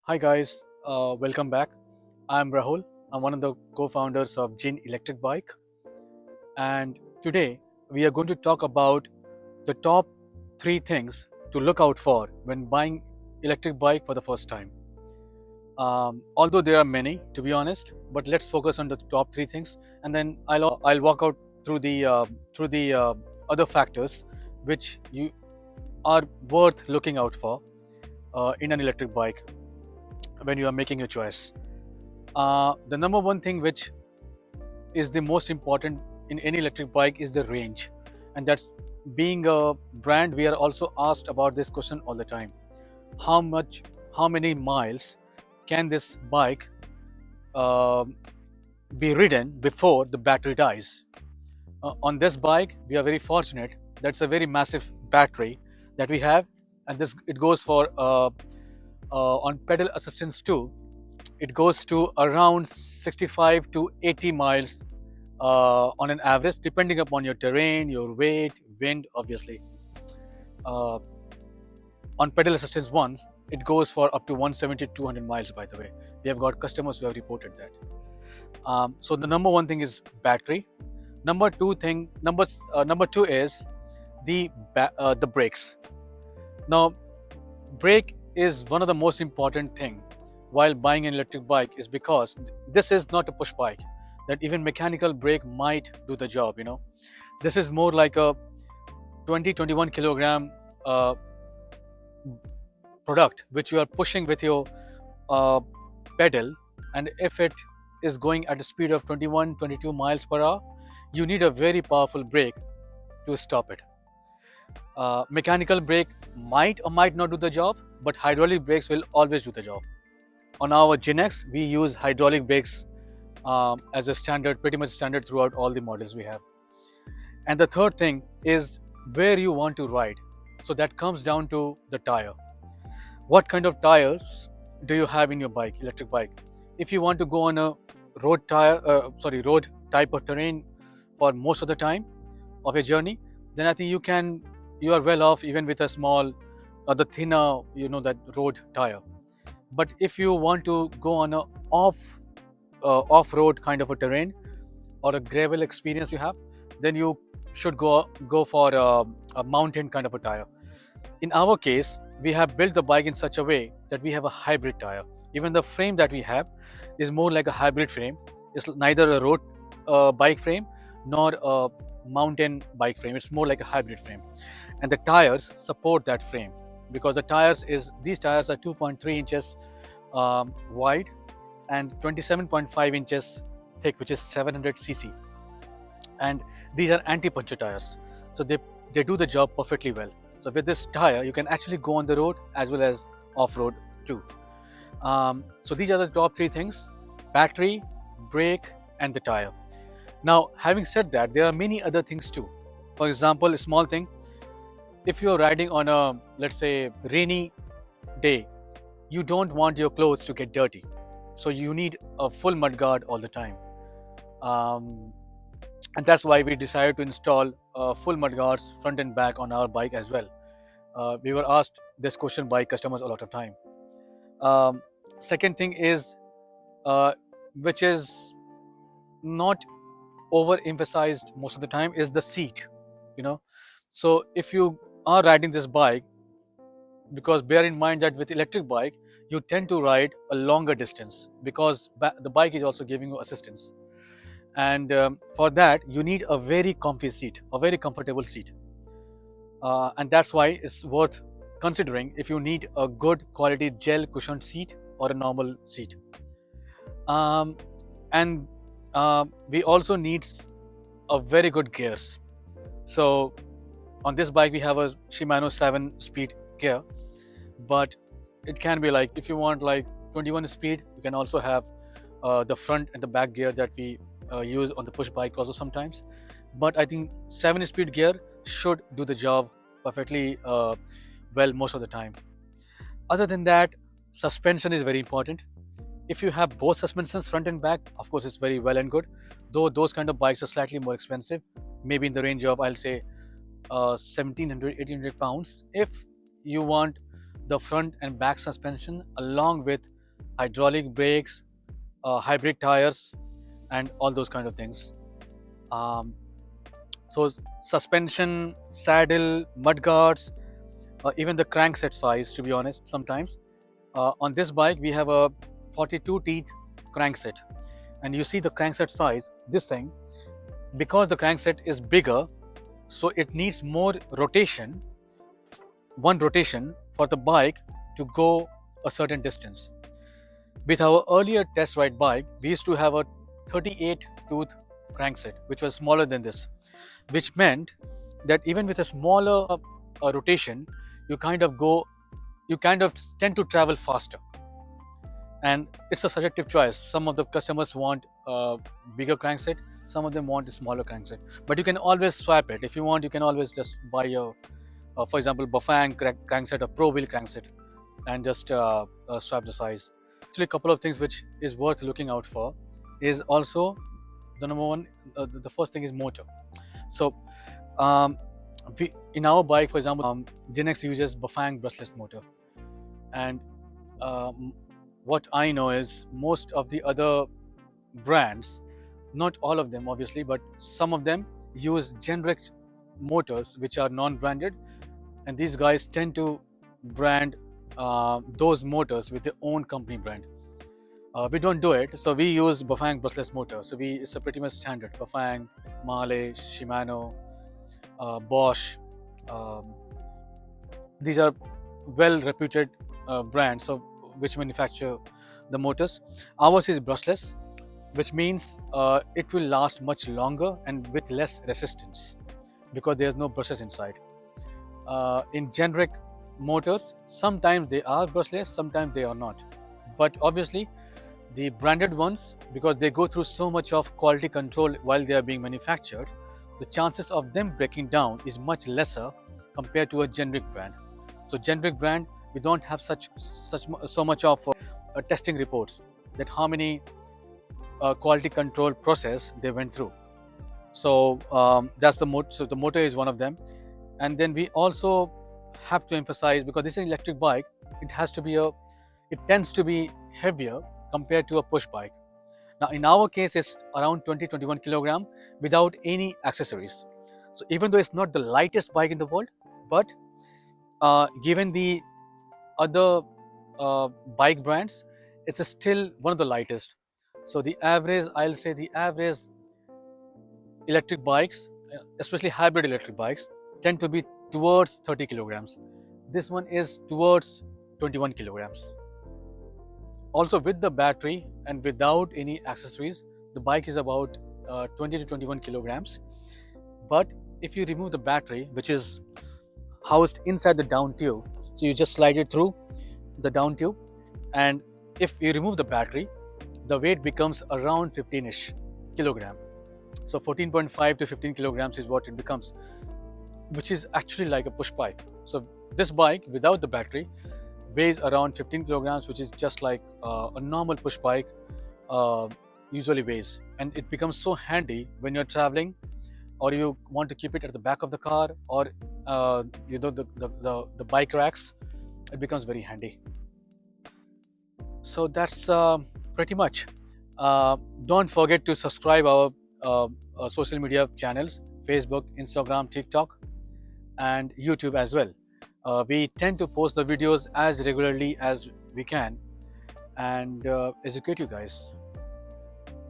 Hi guys, welcome back. I'm Rahul. I'm one of the co-founders of Jin Electric Bike, and today we are going to talk about the top three things to look out for when buying electric bike for the first time. Although there are many, to be honest, but let's focus on the top three things, and then I'll walk out through the other factors which you are worth looking out for in an electric bike when you are making your choice. The number one thing which is the most important in any electric bike is the range, and that's being a brand. We are also asked about this question all the time: how much, how many miles can this bike uh, be ridden before the battery dies? On this bike, we are very fortunate. That's a very massive battery that we have, and this it goes for on pedal assistance too. It goes to around 65 to 80 miles on an average, depending upon your terrain, your weight, wind, obviously. Uh, on pedal assistance ones, it goes for up to 170 to 200 miles, by the way. We have got customers who have reported that. So the number one thing is battery. Number two is the brakes. Now, brake is one of the most important thing while buying an electric bike, is because this is not a push bike that even mechanical brake might do the job. This is more like a 20-21 kilogram uh, product which you are pushing with your uh, pedal, and if it is going at a speed of 21-22 miles per hour, you need a very powerful brake to stop it. Mechanical brake might or might not do the job, but hydraulic brakes will always do the job. On our Gen-X, we use hydraulic brakes as a standard, pretty much standard throughout all the models we have. And the third thing is where you want to ride. So that comes down to the tire. What kind of tires do you have in your bike, electric bike? If you want to go on a road type of terrain for most of the time of your journey, then I think you are well off even with a small or the thinner, that road tire. But if you want to go on a off-road kind of a terrain or a gravel experience you have, then you should go for a mountain kind of a tire. In our case, we have built the bike in such a way that we have a hybrid tire. Even the frame that we have is more like a hybrid frame. It's neither a road bike frame nor a mountain bike frame. It's more like a hybrid frame, and the tires support that frame because these tires are 2.3 inches wide and 27.5 inches thick, which is 700 cc, and these are anti-puncture tires, so they do the job perfectly well. So with this tire, you can actually go on the road as well as off-road too. So these are the top three things: battery, brake, and the tire. Now, having said that, there are many other things too. For example, a small thing: if you're riding on a, let's say, rainy day, you don't want your clothes to get dirty, so you need a full mud guard all the time. um, and that's why we decided to install full mud guards front and back on our bike as well. We were asked this question by customers a lot of time. um, Second thing is, uh, which is not overemphasized most of the time, is the seat. you know so if you are riding this bike, because bear in mind that with electric bike you tend to ride a longer distance because the bike is also giving you assistance, and for that you need a very comfy seat, a very comfortable seat. And that's why it's worth considering if you need a good quality gel cushioned seat or a normal seat. um, and we also need a very good gears. So on this bike we have a Shimano 7 speed gear, but it can be like, if you want like 21 speed, you can also have the front and the back gear that we use on the push bike also sometimes. But I think 7 speed gear should do the job perfectly well most of the time. Other than that, suspension is very important. If you have both suspensions front and back, of course it's very well and good, though those kind of bikes are slightly more expensive, maybe in the range of, I'll say, 1700 1800 pounds. If you want the front and back suspension along with hydraulic brakes, hybrid tires, and all those kind of things. Um, so suspension, saddle, mudguards, even the crankset size, to be honest, sometimes. On this bike, we have a 42 teeth crankset, and you see the crankset size, this thing, because the crankset is bigger, so it needs more rotation, one rotation for the bike to go a certain distance. With our earlier test ride bike, we used to have a 38 tooth crankset, which was smaller than this, which meant that even with a smaller rotation, you kind of tend to travel faster. And it's a subjective choice. Some of the customers want a bigger crankset, some of them want a smaller crankset, but you can always swap it. If you want, you can always just buy a for example, Bafang crankset or Pro Wheel crankset, and just swap the size. Actually, a couple of things which is worth looking out for is also the number one. The first thing is motor. So, in our bike, for example, Genex uses Bafang brushless motor, and what I know is most of the other brands, not all of them obviously, but some of them use generic motors which are non-branded, and these guys tend to brand those motors with their own company brand. We don't do it, so we use Bafang brushless motor. So it's a pretty much standard Bafang, Mahle, Shimano, Bosch. Um, these are well reputed brands so which manufacture the motors. Ours is brushless, which means it will last much longer and with less resistance because there's no brushes inside. In generic motors, sometimes they are brushless, sometimes they are not. But obviously, the branded ones, because they go through so much of quality control while they are being manufactured, the chances of them breaking down is much lesser compared to a generic brand. So generic brand, we don't have so much of testing reports that how many quality control process they went through. So that's the motor. So the motor is one of them, and then we also have to emphasize, because this is an electric bike, it tends to be heavier compared to a push bike. Now in our case, it's around 20-21 kilogram without any accessories. So even though it's not the lightest bike in the world, but given the other bike brands, it's still one of the lightest. So I'll say the average electric bikes, especially hybrid electric bikes, tend to be towards 30 kilograms. This one is towards 21 kilograms. Also, with the battery and without any accessories, the bike is about 20 to 21 kilograms. But if you remove the battery, which is housed inside the down tube, so you just slide it through the down tube, and if you remove the battery, the weight becomes around 15-ish kilogram. So 14.5 to 15 kilograms is what it becomes, which is actually like a push bike. So this bike without the battery weighs around 15 kilograms, which is just like a normal push bike usually weighs. And it becomes so handy when you're traveling, or you want to keep it at the back of the car, or the bike racks. It becomes very handy. So that's pretty much. Don't forget to subscribe our social media channels: Facebook, Instagram, TikTok, and YouTube as well. We tend to post the videos as regularly as we can and educate you guys.